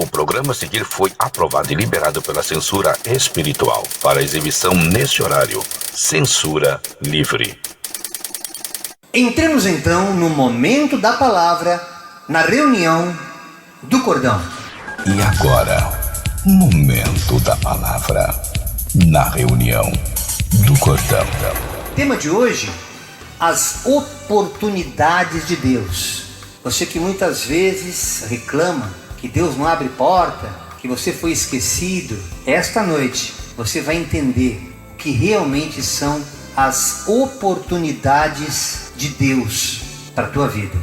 O programa a seguir foi aprovado e liberado pela Censura Espiritual para exibição neste horário. Censura livre. Entremos então no momento da palavra, na reunião do cordão. E agora, momento da palavra, na reunião do cordão. Tema de hoje, as oportunidades de Deus. Você que muitas vezes reclama que Deus não abre porta, que você foi esquecido, esta noite você vai entender o que realmente são as oportunidades de Deus para a tua vida.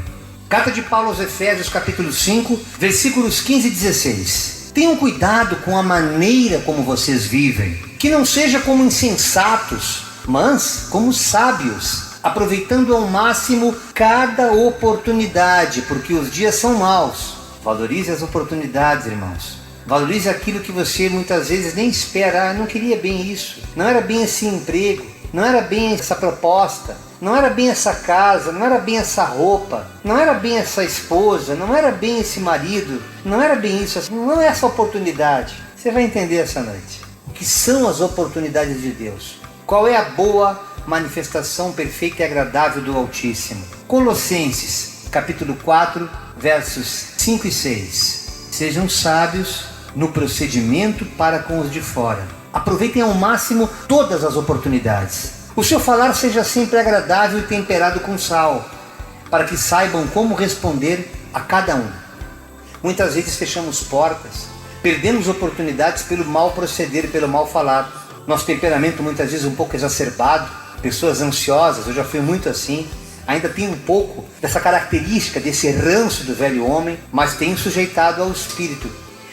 Carta de Paulo aos Efésios, capítulo 5, versículos 15 e 16. Tenham cuidado com a maneira como vocês vivem, que não seja como insensatos, mas como sábios, aproveitando ao máximo cada oportunidade, porque os dias são maus. Valorize as oportunidades, irmãos. Valorize aquilo que você muitas vezes nem espera. Não queria bem isso, não era bem esse emprego, não era bem essa proposta, não era bem essa casa, não era bem essa roupa, não era bem essa esposa, não era bem esse marido, não era bem isso, não é essa oportunidade. Você vai entender essa noite o que são as oportunidades de Deus. Qual é a boa manifestação perfeita e agradável do Altíssimo? Colossenses, capítulo 4, versos 5 e 6. Sejam sábios no procedimento para com os de fora. Aproveitem ao máximo todas as oportunidades. O seu falar seja sempre agradável e temperado com sal, para que saibam como responder a cada um. Muitas vezes fechamos portas, perdemos oportunidades pelo mal proceder, pelo mal falar. Nosso temperamento muitas vezes um pouco exacerbado, pessoas ansiosas, eu já fui muito assim. Ainda tem um pouco dessa característica, desse ranço do velho homem, mas tenho sujeitado ao Espírito,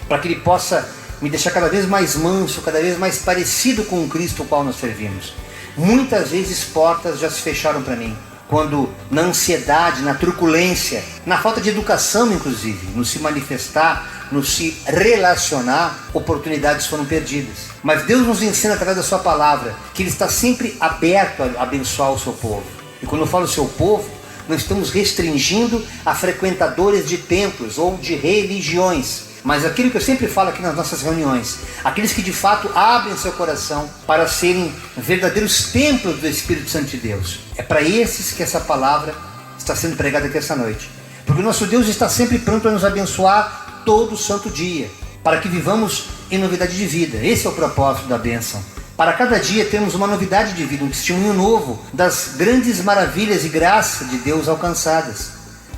para que ele possa me deixar cada vez mais manso, cada vez mais parecido com o Cristo ao qual nós servimos. Muitas vezes portas já se fecharam para mim, quando na ansiedade, na truculência, na falta de educação inclusive, no se manifestar, no se relacionar, oportunidades foram perdidas. Mas Deus nos ensina através da sua palavra, que Ele está sempre aberto a abençoar o seu povo. E quando eu falo seu povo, não estamos restringindo a frequentadores de templos ou de religiões, mas aquilo que eu sempre falo aqui nas nossas reuniões, aqueles que de fato abrem seu coração para serem verdadeiros templos do Espírito Santo de Deus. É para esses que essa palavra está sendo pregada aqui essa noite, porque o nosso Deus está sempre pronto a nos abençoar todo santo dia, para que vivamos em novidade de vida. Esse é o propósito da bênção. Para cada dia temos uma novidade de vida, um testemunho novo das grandes maravilhas e graças de Deus alcançadas.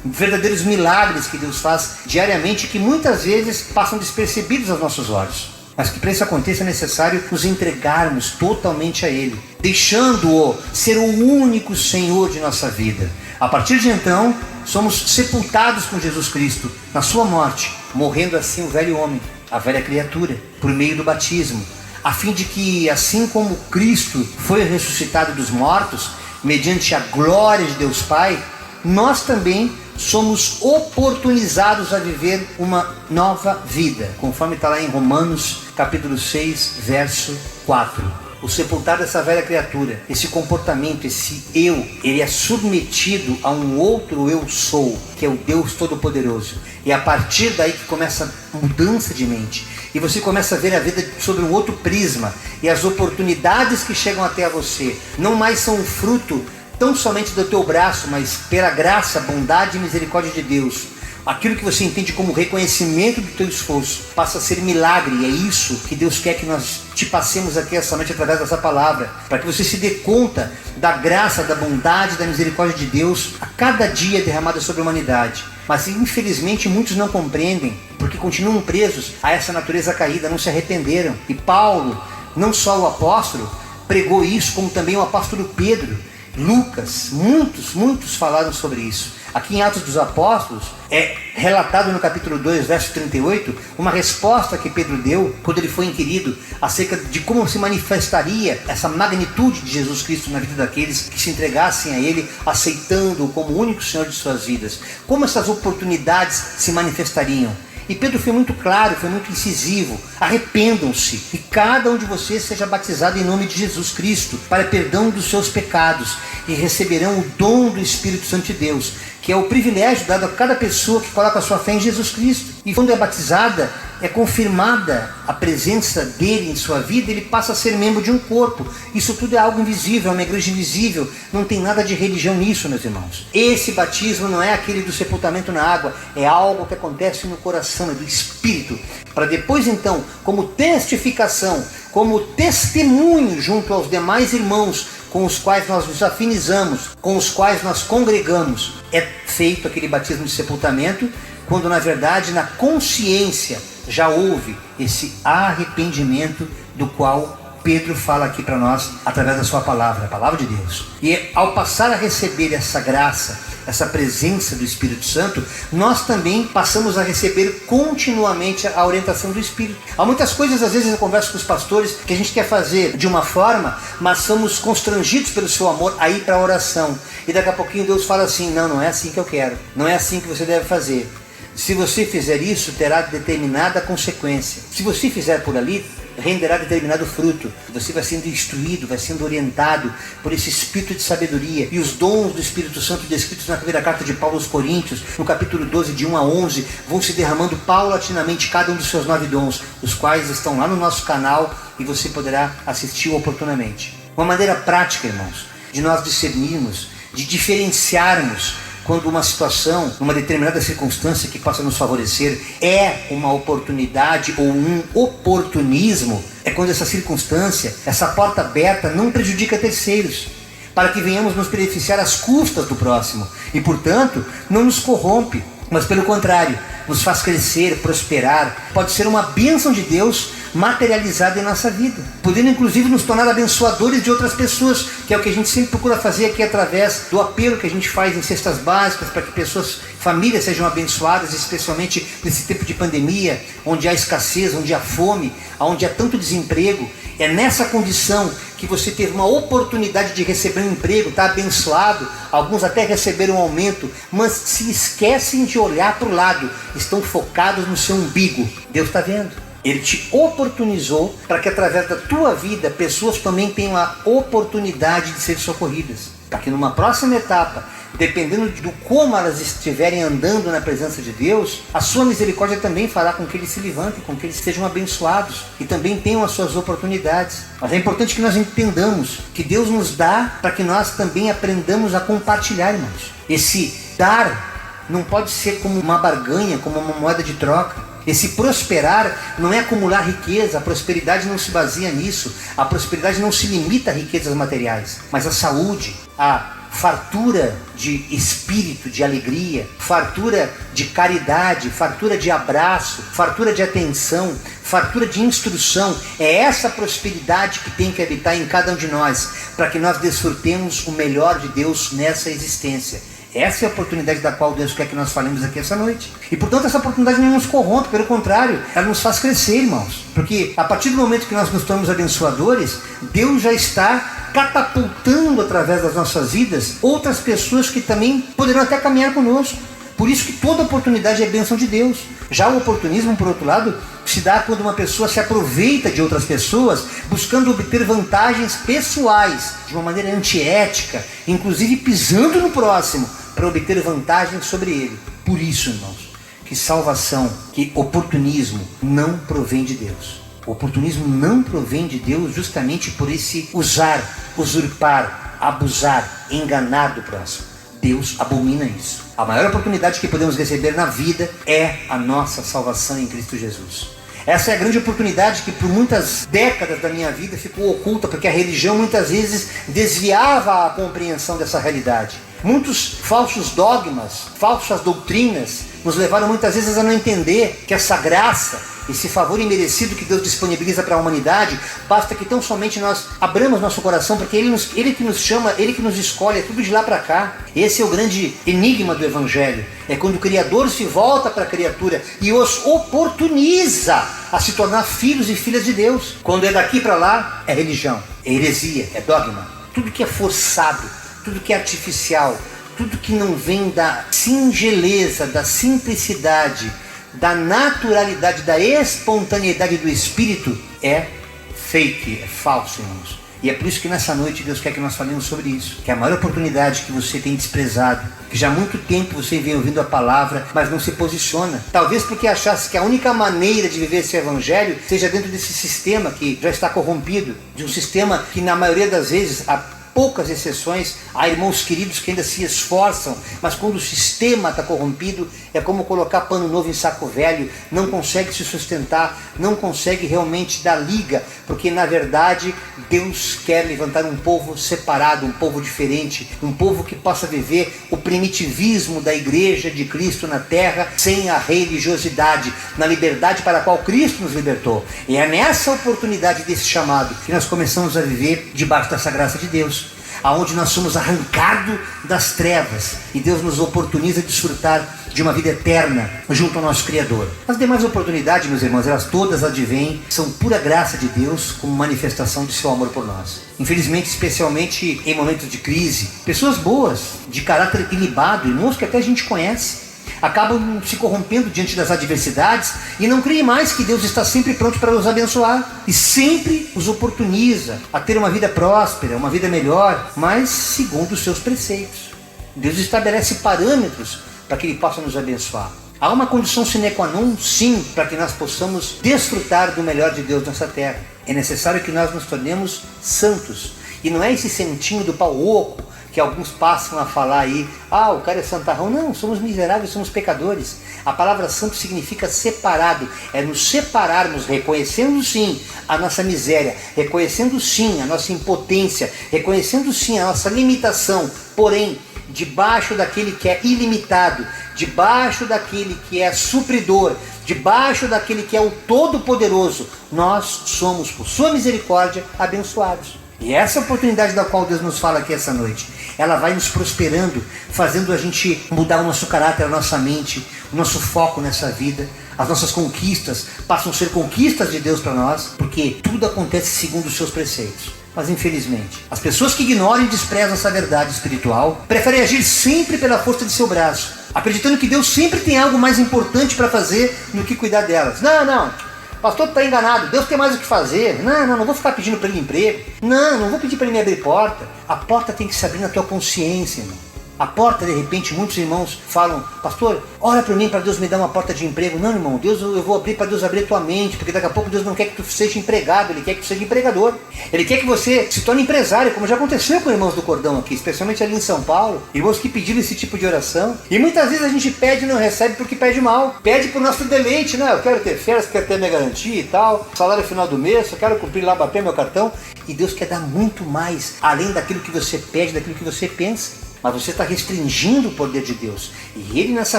Verdadeiros milagres que Deus faz diariamente, que muitas vezes passam despercebidos aos nossos olhos. Mas que para isso aconteça é necessário nos entregarmos totalmente a Ele, deixando-o ser o único Senhor de nossa vida. A partir de então, somos sepultados com Jesus Cristo na sua morte, morrendo assim o velho homem, a velha criatura, por meio do batismo, a fim de que, assim como Cristo foi ressuscitado dos mortos, mediante a glória de Deus Pai, nós também somos oportunizados a viver uma nova vida, conforme está lá em Romanos, capítulo 6, verso 4. O sepultar dessa velha criatura, esse comportamento, esse eu, ele é submetido a um outro eu sou, que é o Deus Todo-Poderoso. E é a partir daí que começa a mudança de mente. E você começa a ver a vida sobre um outro prisma. E as oportunidades que chegam até a você não mais são um fruto tão somente do teu braço, mas pela graça, bondade e misericórdia de Deus. Aquilo que você entende como reconhecimento do teu esforço passa a ser milagre, e é isso que Deus quer que nós te passemos aqui essa noite através dessa palavra, para que você se dê conta da graça, da bondade, da misericórdia de Deus a cada dia derramada sobre a humanidade. Mas infelizmente muitos não compreendem, porque continuam presos a essa natureza caída, não se arrependeram. E Paulo, não só o apóstolo, pregou isso, como também o apóstolo Pedro, Lucas, muitos falaram sobre isso. Aqui em Atos dos Apóstolos é relatado no capítulo 2, verso 38, uma resposta que Pedro deu quando ele foi inquirido acerca de como se manifestaria essa magnitude de Jesus Cristo na vida daqueles que se entregassem a Ele, aceitando-o como único Senhor de suas vidas. Como essas oportunidades se manifestariam? E Pedro foi muito claro, foi muito incisivo. Arrependam-se e cada um de vocês seja batizado em nome de Jesus Cristo para perdão dos seus pecados, e receberão o dom do Espírito Santo de Deus, que é o privilégio dado a cada pessoa que coloca a sua fé em Jesus Cristo. E quando é batizada, é confirmada a presença dele em sua vida, ele passa a ser membro de um corpo. Isso tudo é algo invisível, é uma igreja invisível. Não tem nada de religião nisso, meus irmãos. Esse batismo não é aquele do sepultamento na água, é algo que acontece no coração, é do Espírito, para depois então, como testificação, como testemunho junto aos demais irmãos com os quais nós nos afinizamos, com os quais nós congregamos, é feito aquele batismo de sepultamento, quando na verdade na consciência já houve esse arrependimento do qual Pedro fala aqui para nós através da sua palavra, a palavra de Deus. E ao passar a receber essa graça, essa presença do Espírito Santo, nós também passamos a receber continuamente a orientação do Espírito. Há muitas coisas, às vezes eu converso com os pastores, que a gente quer fazer de uma forma, mas somos constrangidos pelo seu amor a ir para a oração. E daqui a pouquinho Deus fala assim, não é assim que eu quero, não é assim que você deve fazer. Se você fizer isso, terá determinada consequência. Se você fizer por ali, renderá determinado fruto. Você vai sendo instruído, vai sendo orientado por esse espírito de sabedoria. E os dons do Espírito Santo descritos na primeira carta de Paulo aos Coríntios, no capítulo 12, de 1 a 11, vão se derramando paulatinamente cada um dos seus 9 dons, os quais estão lá no nosso canal e você poderá assistir oportunamente. Uma maneira prática, irmãos, de nós discernirmos, de diferenciarmos quando uma situação, uma determinada circunstância que possa nos favorecer é uma oportunidade ou um oportunismo, é quando essa circunstância, essa porta aberta não prejudica terceiros, para que venhamos nos beneficiar às custas do próximo e, portanto, não nos corrompe, mas pelo contrário, nos faz crescer, prosperar. Pode ser uma bênção de Deus materializada em nossa vida, podendo inclusive nos tornar abençoadores de outras pessoas, que é o que a gente sempre procura fazer aqui através do apelo que a gente faz em cestas básicas, para que pessoas, famílias sejam abençoadas, especialmente nesse tempo de pandemia, onde há escassez, onde há fome, onde há tanto desemprego. É nessa condição que você teve uma oportunidade de receber um emprego, está abençoado, alguns até receberam um aumento, mas se esquecem de olhar para o lado, estão focados no seu umbigo. Deus está vendo. Ele te oportunizou para que através da tua vida pessoas também tenham a oportunidade de serem socorridas. Para que numa próxima etapa, dependendo de como elas estiverem andando na presença de Deus, a sua misericórdia também fará com que eles se levantem, com que eles sejam abençoados e também tenham as suas oportunidades. Mas é importante que nós entendamos que Deus nos dá para que nós também aprendamos a compartilhar, irmãos. Esse dar não pode ser como uma barganha, como uma moeda de troca. Esse prosperar não é acumular riqueza, a prosperidade não se baseia nisso. A prosperidade não se limita a riquezas materiais, mas a saúde, a fartura de espírito, de alegria, fartura de caridade, fartura de abraço, fartura de atenção, fartura de instrução. É essa prosperidade que tem que habitar em cada um de nós, para que nós desfrutemos o melhor de Deus nessa existência. Essa é a oportunidade da qual Deus quer que nós falemos aqui essa noite. E portanto essa oportunidade não nos corrompe, pelo contrário, ela nos faz crescer, irmãos. Porque a partir do momento que nós nos tornamos abençoadores, Deus já está catapultando através das nossas vidas outras pessoas que também poderão até caminhar conosco. Por isso que toda oportunidade é bênção de Deus. Já o oportunismo, por outro lado, se dá quando uma pessoa se aproveita de outras pessoas, buscando obter vantagens pessoais, de uma maneira antiética, inclusive pisando no próximo, para obter vantagens sobre ele. Por isso, irmãos, que salvação, que oportunismo não provém de Deus. O oportunismo não provém de Deus justamente por esse usar, usurpar, abusar, enganar do próximo. Deus abomina isso. A maior oportunidade que podemos receber na vida é a nossa salvação em Cristo Jesus. Essa é a grande oportunidade que por muitas décadas da minha vida ficou oculta, porque a religião muitas vezes desviava a compreensão dessa realidade. Muitos falsos dogmas, falsas doutrinas nos levaram muitas vezes a não entender que essa graça, esse favor imerecido que Deus disponibiliza para a humanidade, basta que tão somente nós abramos nosso coração, porque Ele que nos chama, Ele que nos escolhe, é tudo de lá para cá. Esse é o grande enigma do Evangelho. É quando o Criador se volta para a criatura e os oportuniza a se tornar filhos e filhas de Deus. Quando é daqui para lá, é religião, é heresia, é dogma. Tudo que é forçado, tudo que é artificial, tudo que não vem da singeleza, da simplicidade, da naturalidade, da espontaneidade do Espírito, é fake, é falso, irmãos. E é por isso que nessa noite Deus quer que nós falemos sobre isso. Que a maior oportunidade que você tem desprezado, que já há muito tempo você vem ouvindo a palavra, mas não se posiciona. Talvez porque achasse que a única maneira de viver esse evangelho seja dentro desse sistema que já está corrompido. De um sistema que na maioria das vezes, poucas exceções, há irmãos queridos que ainda se esforçam, mas quando o sistema está corrompido, é como colocar pano novo em saco velho, não consegue se sustentar, não consegue realmente dar liga, porque na verdade Deus quer levantar um povo separado, um povo diferente, um povo que possa viver o primitivismo da igreja de Cristo na terra, sem a religiosidade, na liberdade para a qual Cristo nos libertou. E é nessa oportunidade desse chamado que nós começamos a viver debaixo dessa graça de Deus, aonde nós somos arrancados das trevas e Deus nos oportuniza de desfrutar de uma vida eterna junto ao nosso Criador. As demais oportunidades, meus irmãos, elas todas advêm, são pura graça de Deus como manifestação de seu amor por nós. Infelizmente, especialmente em momentos de crise, pessoas boas, de caráter equilibrado, irmãos que até a gente conhece, acabam se corrompendo diante das adversidades e não creem mais que Deus está sempre pronto para os abençoar e sempre os oportuniza a ter uma vida próspera, uma vida melhor, mas segundo os seus preceitos. Deus estabelece parâmetros para que Ele possa nos abençoar. Há uma condição sine qua non, sim, para que nós possamos desfrutar do melhor de Deus nessa terra. É necessário que nós nos tornemos santos. E não é esse santinho do pau oco que alguns passam a falar aí, o cara é santarrão. Não, somos miseráveis, somos pecadores. A palavra santo significa separado, é nos separarmos, reconhecendo sim a nossa miséria, reconhecendo sim a nossa impotência, reconhecendo sim a nossa limitação, porém, debaixo daquele que é ilimitado, debaixo daquele que é supridor, debaixo daquele que é o Todo-Poderoso, nós somos, por sua misericórdia, abençoados. E essa oportunidade da qual Deus nos fala aqui essa noite, ela vai nos prosperando, fazendo a gente mudar o nosso caráter, a nossa mente, o nosso foco nessa vida. As nossas conquistas passam a ser conquistas de Deus para nós, porque tudo acontece segundo os seus preceitos. Mas infelizmente, as pessoas que ignoram e desprezam essa verdade espiritual, preferem agir sempre pela força de seu braço, acreditando que Deus sempre tem algo mais importante para fazer do que cuidar delas. Não, pastor está enganado, Deus tem mais o que fazer. Não vou ficar pedindo para ele emprego. Não vou pedir para ele me abrir porta. A porta tem que se abrir na tua consciência, irmão. A porta, de repente, muitos irmãos falam, pastor, ora para mim para Deus me dar uma porta de emprego. Não, irmão, eu vou abrir para Deus abrir a tua mente, porque daqui a pouco Deus não quer que tu seja empregado, Ele quer que tu seja empregador. Ele quer que você se torne empresário, como já aconteceu com irmãos do Cordão aqui, especialmente ali em São Paulo, irmãos que pediram esse tipo de oração. E muitas vezes a gente pede e não recebe porque pede mal, pede por nosso deleite, né? Eu quero ter férias, quero ter minha garantia e tal, salário final do mês, eu quero cumprir lá, bater meu cartão. E Deus quer dar muito mais, além daquilo que você pede, daquilo que você pensa. Mas você está restringindo o poder de Deus. E Ele nessa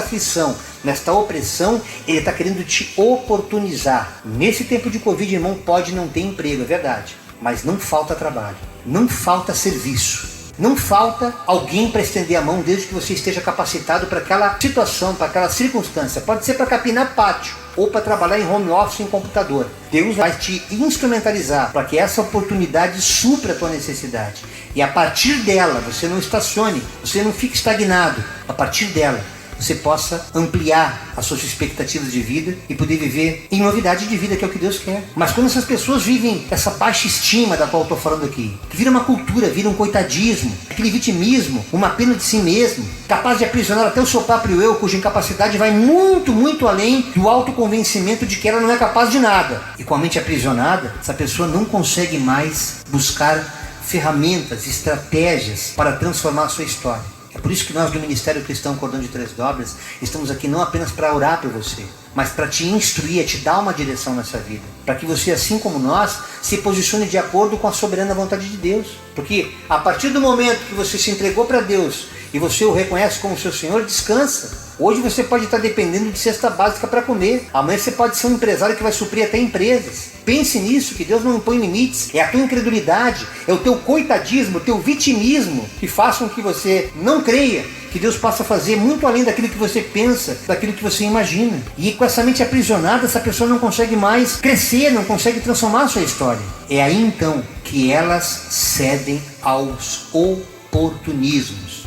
aflição, nesta opressão, Ele está querendo te oportunizar. Nesse tempo de Covid, irmão, pode não ter emprego, é verdade. Mas não falta trabalho, não falta serviço. Não falta alguém para estender a mão desde que você esteja capacitado para aquela situação, para aquela circunstância. Pode ser para capinar pátio ou para trabalhar em home office em computador. Deus vai te instrumentalizar para que essa oportunidade supra a tua necessidade. E a partir dela, você não estacione, você não fique estagnado. A partir dela, você possa ampliar as suas expectativas de vida e poder viver em novidade de vida, que é o que Deus quer. Mas quando essas pessoas vivem essa baixa estima da qual eu estou falando aqui, que vira uma cultura, vira um coitadismo, aquele vitimismo, uma pena de si mesmo, capaz de aprisionar até o seu próprio eu, cuja incapacidade vai muito, muito além do autoconvencimento de que ela não é capaz de nada. E com a mente aprisionada, essa pessoa não consegue mais buscar ferramentas, estratégias para transformar a sua história. É por isso que nós do Ministério Cristão Cordão de Três Dobras estamos aqui não apenas para orar por você, mas para te instruir, te dar uma direção nessa vida. Para que você, assim como nós, se posicione de acordo com a soberana vontade de Deus. Porque a partir do momento que você se entregou para Deus e você o reconhece como seu Senhor, descansa. Hoje você pode estar dependendo de cesta básica para comer. Amanhã você pode ser um empresário que vai suprir até empresas. Pense nisso, que Deus não impõe limites. É a tua incredulidade, é o teu coitadismo, o teu vitimismo que façam que você não creia que Deus possa fazer muito além daquilo que você pensa, daquilo que você imagina. E com essa mente aprisionada, essa pessoa não consegue mais crescer, não consegue transformar a sua história. É aí então que elas cedem aos oportunismos.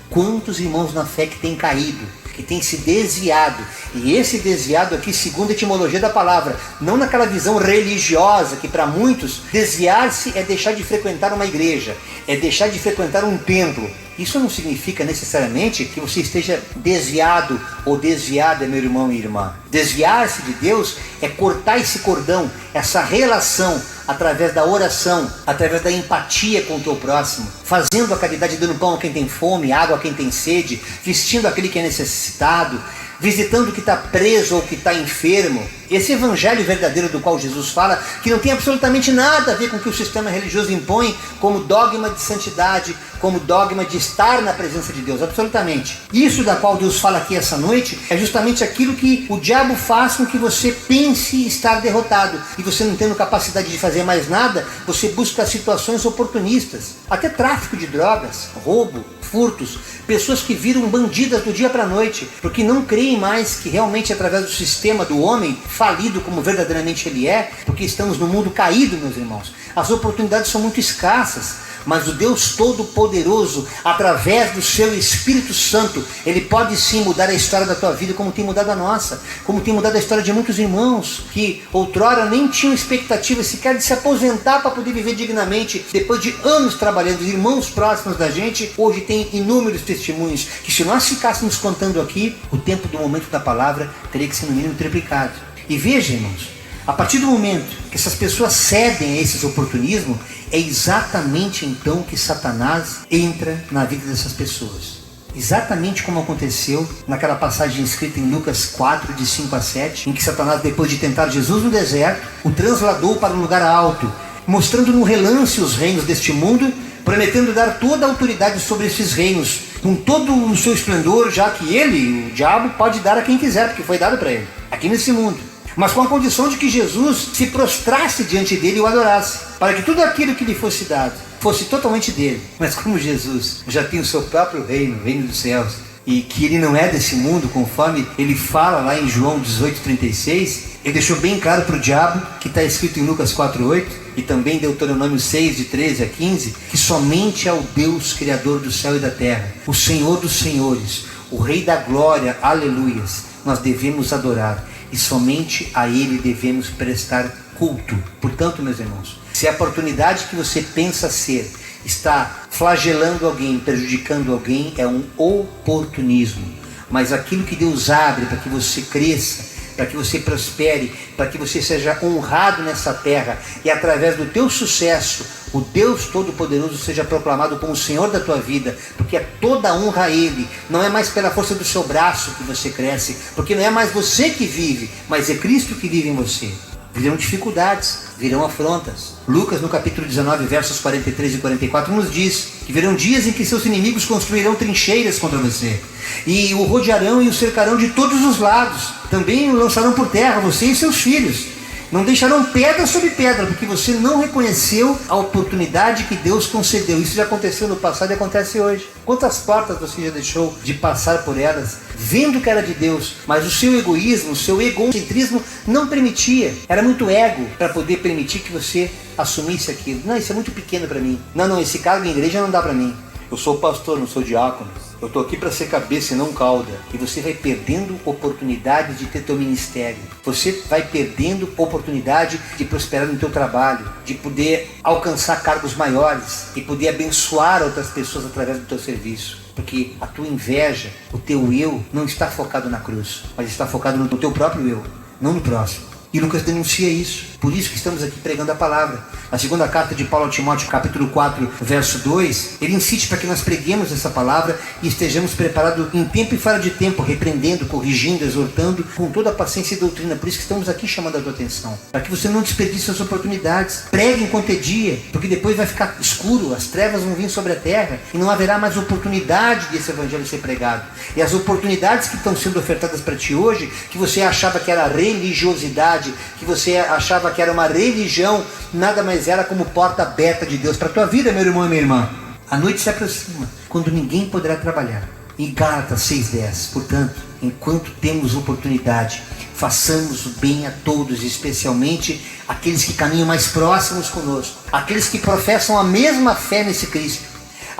Quantos irmãos na fé que têm caído, que tem se desviado. E esse desviado aqui, segundo a etimologia da palavra, não naquela visão religiosa, que para muitos, desviar-se é deixar de frequentar uma igreja, é deixar de frequentar um templo. Isso não significa necessariamente que você esteja desviado ou desviada, meu irmão e irmã. Desviar-se de Deus é cortar esse cordão, essa relação, através da oração, através da empatia com o teu próximo, fazendo a caridade, dando pão a quem tem fome, água a quem tem sede, vestindo aquele que é necessitado, visitando o que está preso ou que está enfermo. Esse evangelho verdadeiro do qual Jesus fala, que não tem absolutamente nada a ver com o que o sistema religioso impõe como dogma de santidade, como dogma de estar na presença de Deus, absolutamente. Isso da qual Deus fala aqui essa noite é justamente aquilo que o diabo faz com que você pense estar derrotado. E você não tendo capacidade de fazer mais nada, você busca situações oportunistas, até tráfico de drogas, roubo, furtos, pessoas que viram bandidas do dia para a noite, porque não creem mais que realmente através do sistema do homem, falido como verdadeiramente ele é, porque estamos no mundo caído, meus irmãos, as oportunidades são muito escassas. Mas o Deus Todo-Poderoso, através do seu Espírito Santo, Ele pode sim mudar a história da tua vida, como tem mudado a nossa, como tem mudado a história de muitos irmãos, que outrora nem tinham expectativa sequer de se aposentar para poder viver dignamente, depois de anos trabalhando. Os irmãos próximos da gente, hoje tem inúmeros testemunhos, que se nós ficássemos contando aqui, o tempo do momento da palavra teria que ser no mínimo triplicado. E veja, irmãos, a partir do momento que essas pessoas cedem a esses oportunismos, é exatamente então que Satanás entra na vida dessas pessoas. Exatamente como aconteceu naquela passagem escrita em Lucas 4, de 5 a 7, em que Satanás, depois de tentar Jesus no deserto, o transladou para um lugar alto, mostrando no relance os reinos deste mundo, prometendo dar toda a autoridade sobre esses reinos, com todo o seu esplendor, já que ele, o diabo, pode dar a quem quiser, porque foi dado para ele, aqui nesse mundo. Mas com a condição de que Jesus se prostrasse diante dele e o adorasse, para que tudo aquilo que lhe fosse dado fosse totalmente dele. Mas como Jesus já tem o seu próprio reino, o reino dos céus, e que ele não é desse mundo, conforme ele fala lá em João 18,36, ele deixou bem claro para o diabo, que está escrito em Lucas 4,8, e também em Deuteronômio 6, de 13 a 15, que somente é o Deus Criador do céu e da terra, o Senhor dos senhores, o Rei da glória, aleluias, nós devemos adorar. E somente a Ele devemos prestar culto. Portanto, meus irmãos, se a oportunidade que você pensa ser está flagelando alguém, prejudicando alguém, é um oportunismo. Mas aquilo que Deus abre para que você cresça, para que você prospere, para que você seja honrado nessa terra, e através do teu sucesso, o Deus Todo-Poderoso seja proclamado como o Senhor da tua vida, porque é toda honra a Ele. Não é mais pela força do seu braço que você cresce, porque não é mais você que vive, mas é Cristo que vive em você. Virão dificuldades, virão afrontas. Lucas, no capítulo 19, versos 43 e 44, nos diz que virão dias em que seus inimigos construirão trincheiras contra você, e o rodearão e o cercarão de todos os lados. Também o lançarão por terra, você e seus filhos. Não deixarão pedra sobre pedra, porque você não reconheceu a oportunidade que Deus concedeu. Isso já aconteceu no passado e acontece hoje. Quantas portas você já deixou de passar por elas, vendo que era de Deus, mas o seu egoísmo, o seu egocentrismo não permitia. Era muito ego para poder permitir que você assumisse aquilo. Não, isso é muito pequeno para mim. Não, esse cargo em igreja não dá para mim. Eu sou pastor, não sou diácono. Eu estou aqui para ser cabeça e não cauda. E você vai perdendo oportunidade de ter teu ministério. Você vai perdendo oportunidade de prosperar no teu trabalho, de poder alcançar cargos maiores e poder abençoar outras pessoas através do teu serviço. Porque a tua inveja, o teu eu, não está focado na cruz, mas está focado no teu próprio eu, não no próximo. E Lucas denuncia isso. Por isso que estamos aqui pregando a palavra. Na segunda carta de Paulo a Timóteo, capítulo 4, verso 2, ele insiste para que nós preguemos essa palavra e estejamos preparados em tempo e fora de tempo, repreendendo, corrigindo, exortando, com toda a paciência e doutrina. Por isso que estamos aqui chamando a tua atenção, para que você não desperdice as oportunidades. Pregue enquanto é dia, porque depois vai ficar escuro, as trevas vão vir sobre a terra e não haverá mais oportunidade desse evangelho ser pregado. E as oportunidades que estão sendo ofertadas para ti hoje, que você achava que era religiosidade, que você achava que era uma religião, nada mais era como porta aberta de Deus para a tua vida, meu irmão e minha irmã. A noite se aproxima, quando ninguém poderá trabalhar. Em Gálatas 6,10, portanto, enquanto temos oportunidade, façamos o bem a todos, especialmente aqueles que caminham mais próximos conosco, aqueles que professam a mesma fé nesse Cristo,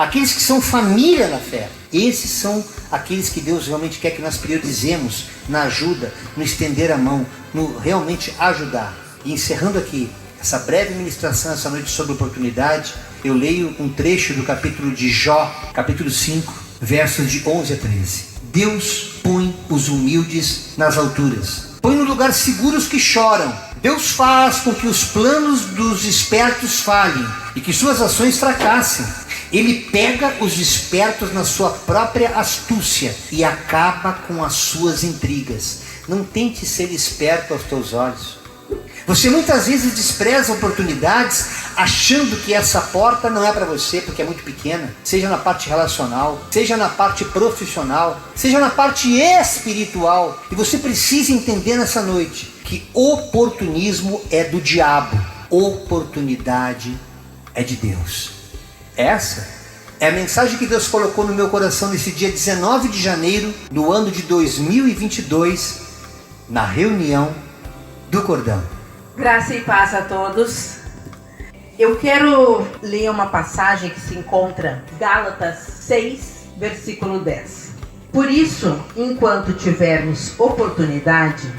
aqueles que são família na fé. Esses são aqueles que Deus realmente quer que nós priorizemos na ajuda, no estender a mão, no realmente ajudar. E encerrando aqui essa breve ministração essa noite sobre oportunidade, eu leio um trecho do capítulo de Jó, capítulo 5, versos de 11 a 13. Deus põe os humildes nas alturas, põe no lugar seguro os que choram. Deus faz com que os planos dos espertos falhem e que suas ações fracassem. Ele pega os espertos na sua própria astúcia e acaba com as suas intrigas. Não tente ser esperto aos teus olhos. Você muitas vezes despreza oportunidades achando que essa porta não é para você porque é muito pequena, seja na parte relacional, seja na parte profissional, seja na parte espiritual. E você precisa entender nessa noite que oportunismo é do diabo, oportunidade é de Deus. Essa é a mensagem que Deus colocou no meu coração nesse dia 19 de janeiro do ano de 2022, na reunião do Cordão. Graça e paz a todos. Eu quero ler uma passagem que se encontra em Gálatas 6, versículo 10. Por isso, enquanto tivermos oportunidade,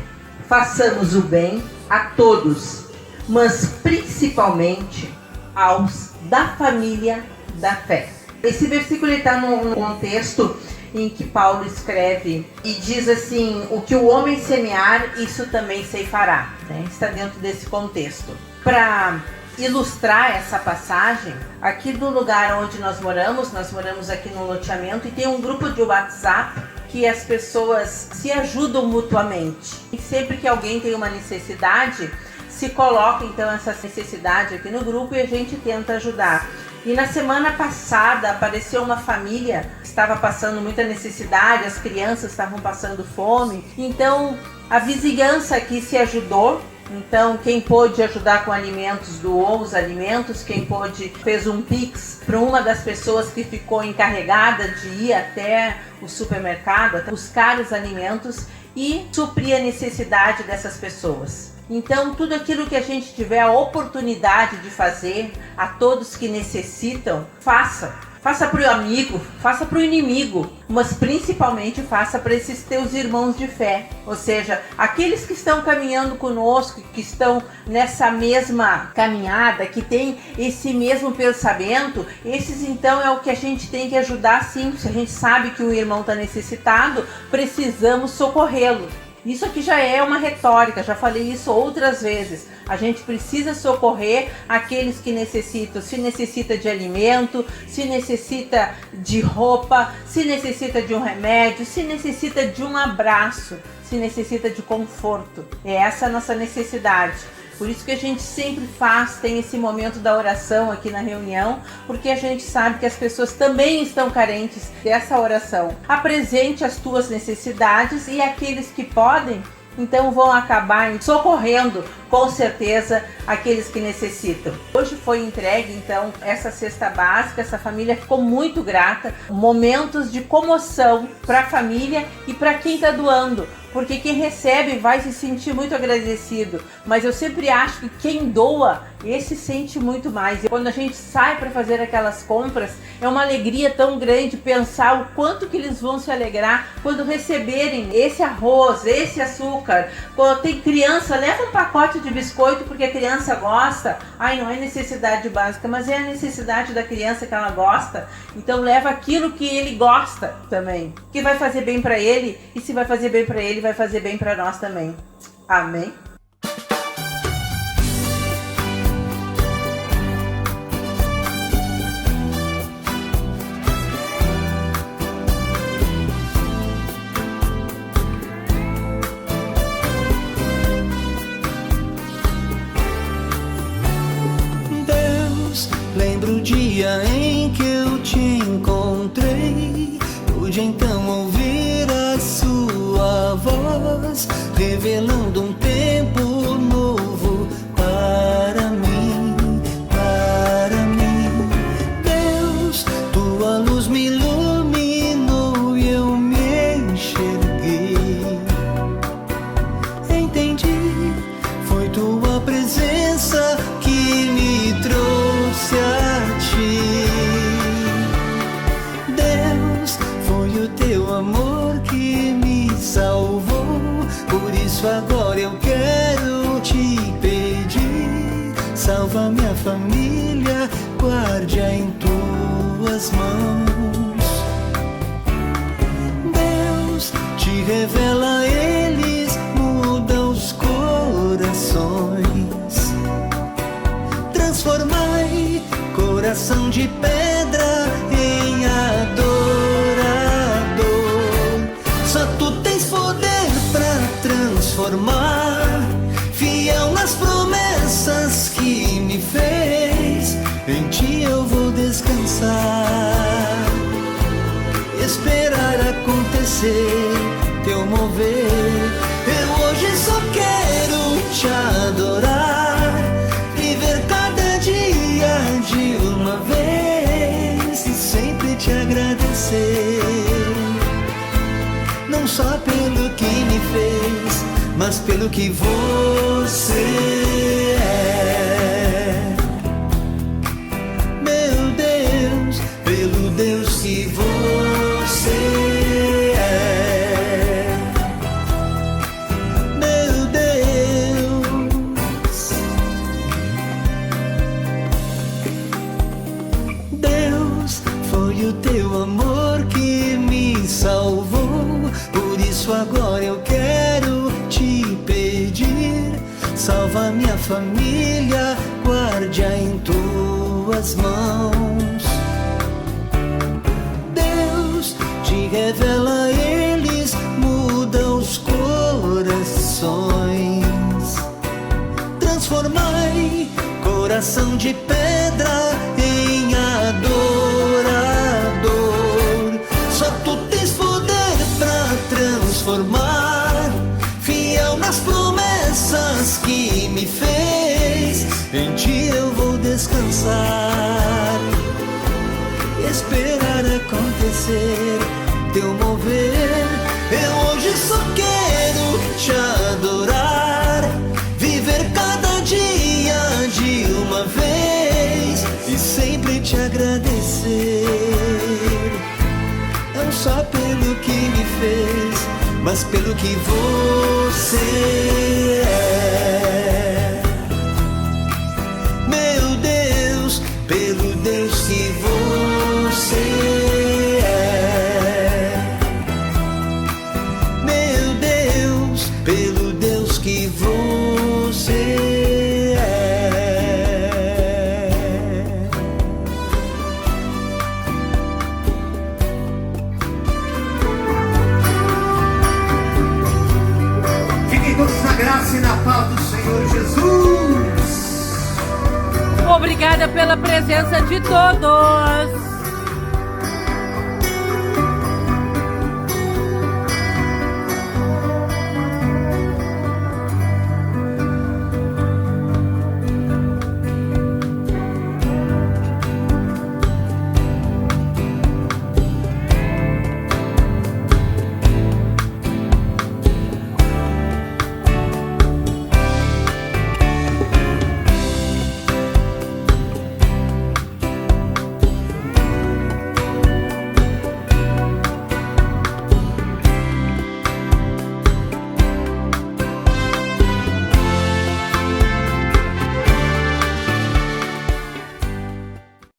façamos o bem a todos, mas principalmente aos da família da fé. Esse versículo está num contexto em que Paulo escreve e diz assim: o que o homem semear, isso também ceifará, né? Está dentro desse contexto. Para ilustrar essa passagem, aqui do lugar onde nós moramos aqui no loteamento e tem um grupo de WhatsApp que as pessoas se ajudam mutuamente. E sempre que alguém tem uma necessidade, se coloca então essa necessidade aqui no grupo e a gente tenta ajudar. E na semana passada apareceu uma família que estava passando muita necessidade, as crianças estavam passando fome. Então a vizinhança aqui se ajudou. Então quem pôde ajudar com alimentos doou os alimentos, quem pôde fez um pix para uma das pessoas que ficou encarregada de ir até o supermercado, até buscar os alimentos e suprir a necessidade dessas pessoas. Então, tudo aquilo que a gente tiver a oportunidade de fazer a todos que necessitam, faça. Faça para o amigo, faça para o inimigo, mas principalmente faça para esses teus irmãos de fé. Ou seja, aqueles que estão caminhando conosco, que estão nessa mesma caminhada, que tem esse mesmo pensamento, esses então é o que a gente tem que ajudar sim. Se a gente sabe que o irmão está necessitado, precisamos socorrê-lo. Isso aqui já é uma retórica, já falei isso outras vezes. A gente precisa socorrer aqueles que necessitam. Se necessita de alimento, se necessita de roupa, se necessita de um remédio, se necessita de um abraço, se necessita de conforto. É essa a nossa necessidade. Por isso que a gente sempre tem esse momento da oração aqui na reunião, porque a gente sabe que as pessoas também estão carentes dessa oração. Apresente as tuas necessidades e aqueles que podem, então vão acabar socorrendo com certeza aqueles que necessitam. Hoje foi entregue então essa cesta básica, essa família ficou muito grata, momentos de comoção para a família e para quem está doando. Porque quem recebe vai se sentir muito agradecido, mas eu sempre acho que quem doa, esse sente muito mais. E quando a gente sai para fazer aquelas compras, é uma alegria tão grande pensar o quanto que eles vão se alegrar quando receberem esse arroz, esse açúcar. Quando tem criança, leva um pacote de biscoito porque a criança gosta. Ai, não é necessidade básica, mas é a necessidade da criança que ela gosta. Então leva aquilo que ele gosta também, que vai fazer bem para ele, e se vai fazer bem para ele, vai fazer bem para nós também. Amém? Deus, lembro o dia em que eu te encontrei. Pude então ouvir a sua voz, revelando um tempo novo para mim, para mim. Deus, tua luz me iluminou e eu me enxerguei. Entendi, foi tua presença que me trouxe a ti. revela eles, muda os corações. Transformai coração de pedra em adorador. Só tu tens poder pra transformar, fiel nas promessas que me fez. Em ti eu vou descansar, esperar acontecer teu mover. Eu hoje só quero te adorar, viver cada dia de uma vez e sempre te agradecer. Não só pelo que me fez, mas pelo que você é. Meu Deus, pelo Deus que você é. Meu Deus, Deus, foi o teu amor que me salvou. Por isso agora eu quero te pedir, salva minha família, guarde-a em tuas mãos. Deus, te revela eles, muda os corações. Transformai coração de pedra em adorador. Só tu tens poder pra transformar, fiel nas promessas que me fez. Em ti eu vou descansar, esperar acontecer teu mover. Eu hoje só quero te adorar, viver cada dia de uma vez e sempre te agradecer. Não só pelo que me fez, mas pelo que você é. Meu Deus, pelo Deus que você é. Meu Deus, pelo Deus que você é. Fiquem todos na graça e na paz do Senhor Jesus. Obrigada pela presença de todos.